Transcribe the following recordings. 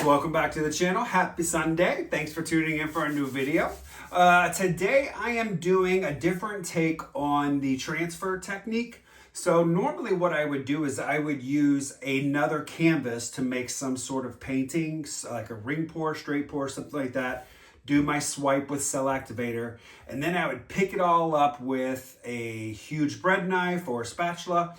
welcome back to the channel. Happy Sunday. Thanks for tuning in for a new video. Today I am doing a different take on the transfer technique. So normally what I would do is I would use another canvas to make some sort of paintings, like a ring pour, straight pour, something like that. Do my swipe with cell activator, and then I would pick it all up with a huge bread knife or a spatula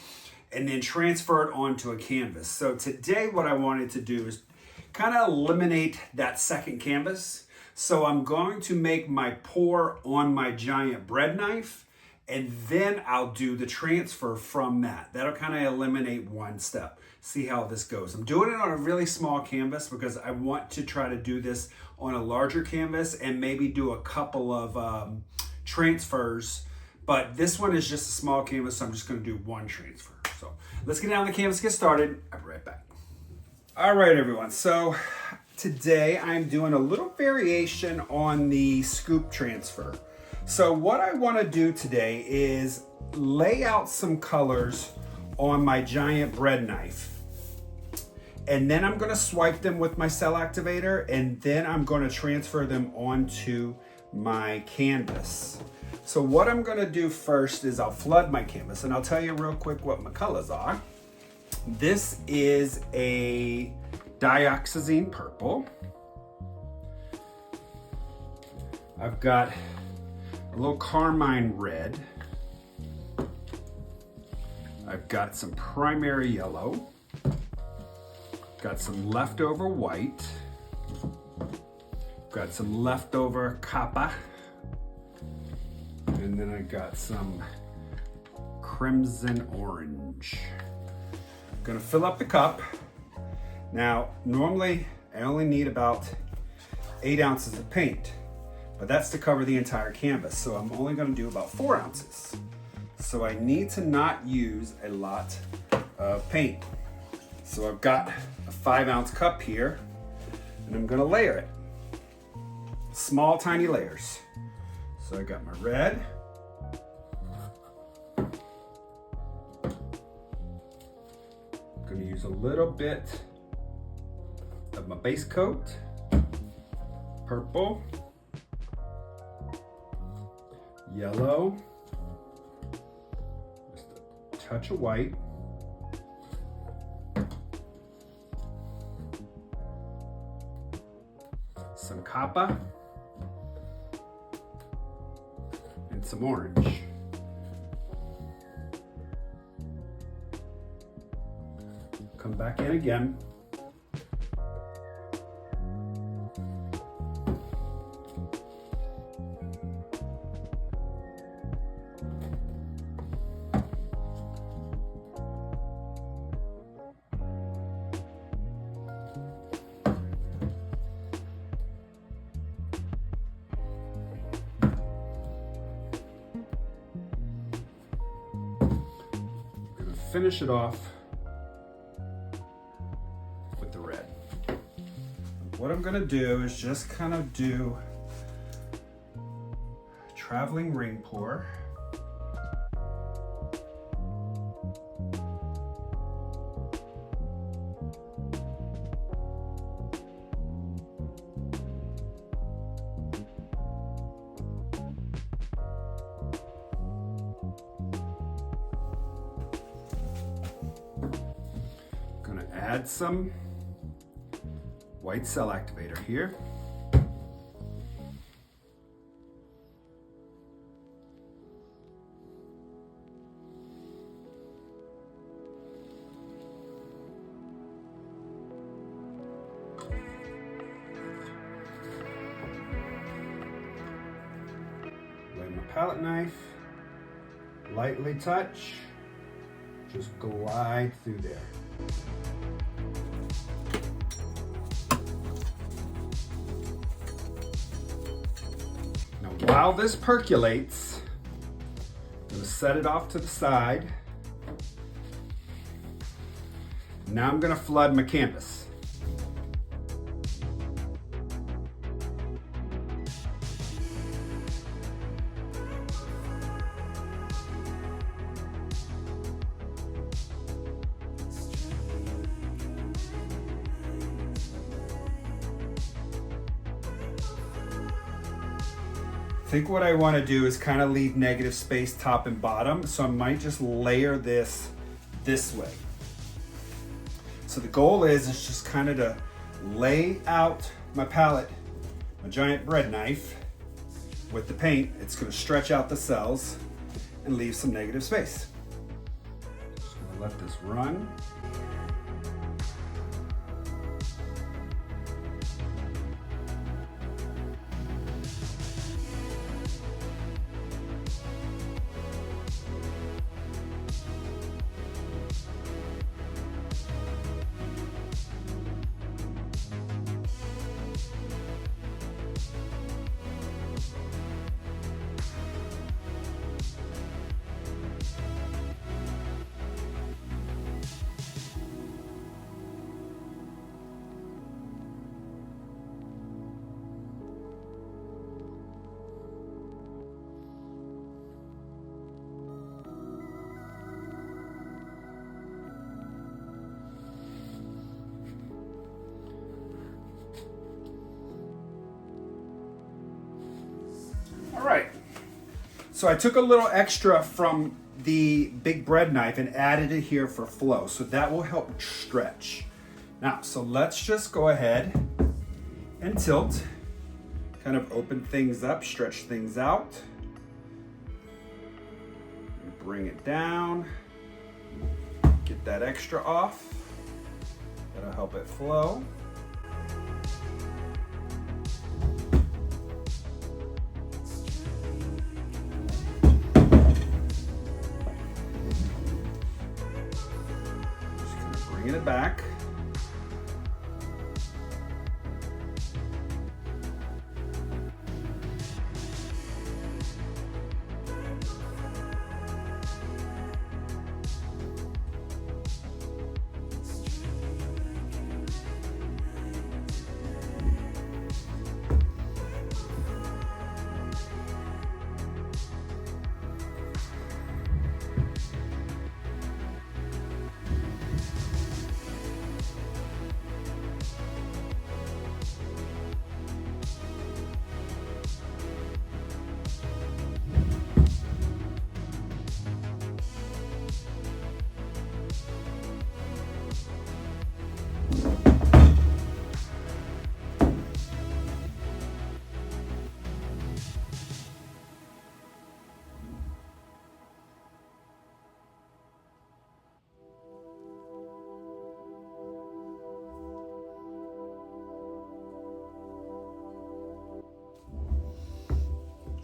and then transfer it onto a canvas. So today what I wanted to do is kind of eliminate that second canvas. So I'm going to make my pour on my giant bread knife, and then I'll do the transfer from that. That'll kind of eliminate one step. See how this goes. I'm doing it on a really small canvas because I want to try to do this on a larger canvas and maybe do a couple of transfers. But this one is just a small canvas, so I'm just gonna do one transfer. So let's get down the canvas, get started. I'll be right back. All right, everyone. So today I'm doing a little variation on the scoop transfer. So what I want to do today is lay out some colors on my giant bread knife. And then I'm going to swipe them with my cell activator, and then I'm going to transfer them onto my canvas. So what I'm going to do first is I'll flood my canvas, and I'll tell you real quick what my colors are. This is a dioxazine purple. I've got a little Carmine Red. I've got some primary yellow. Got some leftover white. Got some leftover copper. And then I got some crimson orange. I'm gonna fill up the cup. Now, normally I only need about 8 ounces of paint, but that's to cover the entire canvas. So I'm only gonna do about 4 ounces. So I need to not use a lot of paint. So I've got a 5-ounce cup here, and I'm gonna layer it. Small, tiny layers. So I got my red. I'm gonna use a little bit of my base coat, purple, yellow, just a touch of white, some copper, and some orange. Come back in again. Finish it off with the red. What I'm gonna do is just kind of do a traveling ring pour. Add some white cell activator here. Lay my palette knife, lightly touch, just glide through there. While this percolates, I'm going to set it off to the side. Now I'm going to flood my canvas. think what I want to do is kind of leave negative space top and bottom, so I might just layer this way. So the goal is just kind of to lay out my palette, my giant bread knife with the paint. It's going to stretch out the cells and leave some negative space. Just going to let this run. All right, so I took a little extra from the big bread knife and added it here for flow, so that will help stretch. Now, so let's just go ahead and tilt, kind of open things up, stretch things out. Bring it down, get that extra off. That'll help it flow. Bring it back.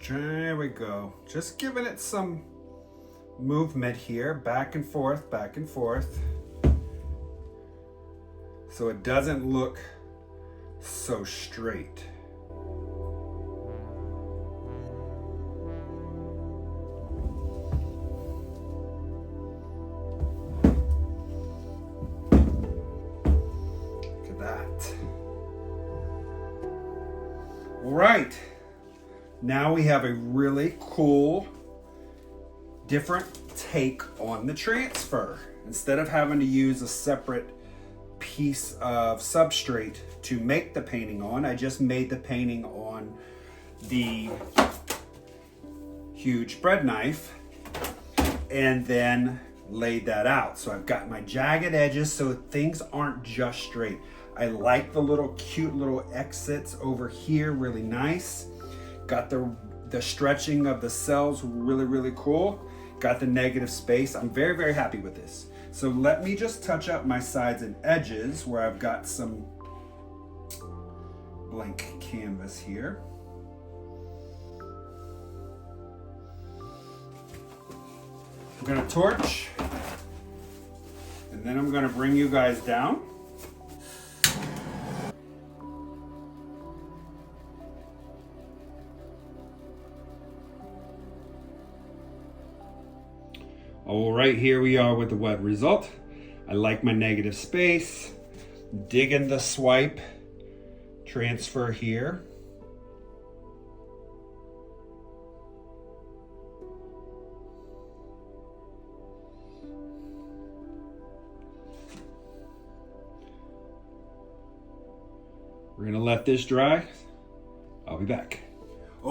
There we go. Just giving it some movement here, back and forth, so it doesn't look so straight. Look at that. All right. Now we have a really cool, different take on the transfer. Instead of having to use a separate piece of substrate to make the painting on, I just made the painting on the huge bread knife and then laid that out. So I've got my jagged edges so things aren't just straight. I like the little cute little exits over here, really nice. Got the stretching of the cells, really cool. Got the negative space. I'm very happy with this. So let me just touch up my sides and edges where I've got some blank canvas here. I'm gonna torch, and then I'm gonna bring you guys down. All right, here we are with the wet result. I like my negative space. Digging the swipe transfer here. We're gonna let this dry. I'll be back.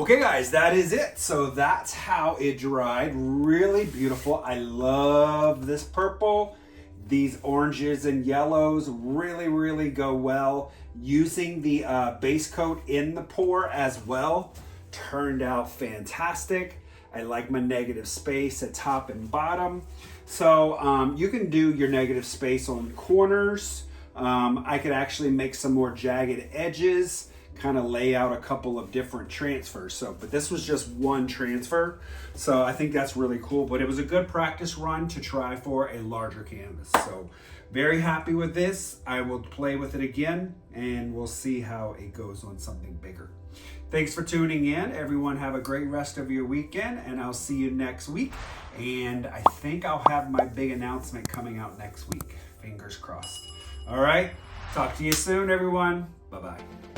Okay guys, that is it. So that's how it dried. Really beautiful. I love this purple. These oranges and yellows really go well. Using the base coat in the pour as well turned out fantastic. I like my negative space at top and bottom. So you can do your negative space on corners. I could actually make some more jagged edges, kind of lay out a couple of different transfers. But this was just one transfer. So I think that's really cool, but it was a good practice run to try for a larger canvas. So very happy with this. I will play with it again and we'll see how it goes on something bigger. Thanks for tuning in. Everyone have a great rest of your weekend and I'll see you next week. And I think I'll have my big announcement coming out next week. Fingers crossed. All right. Talk to you soon, everyone. Bye-bye.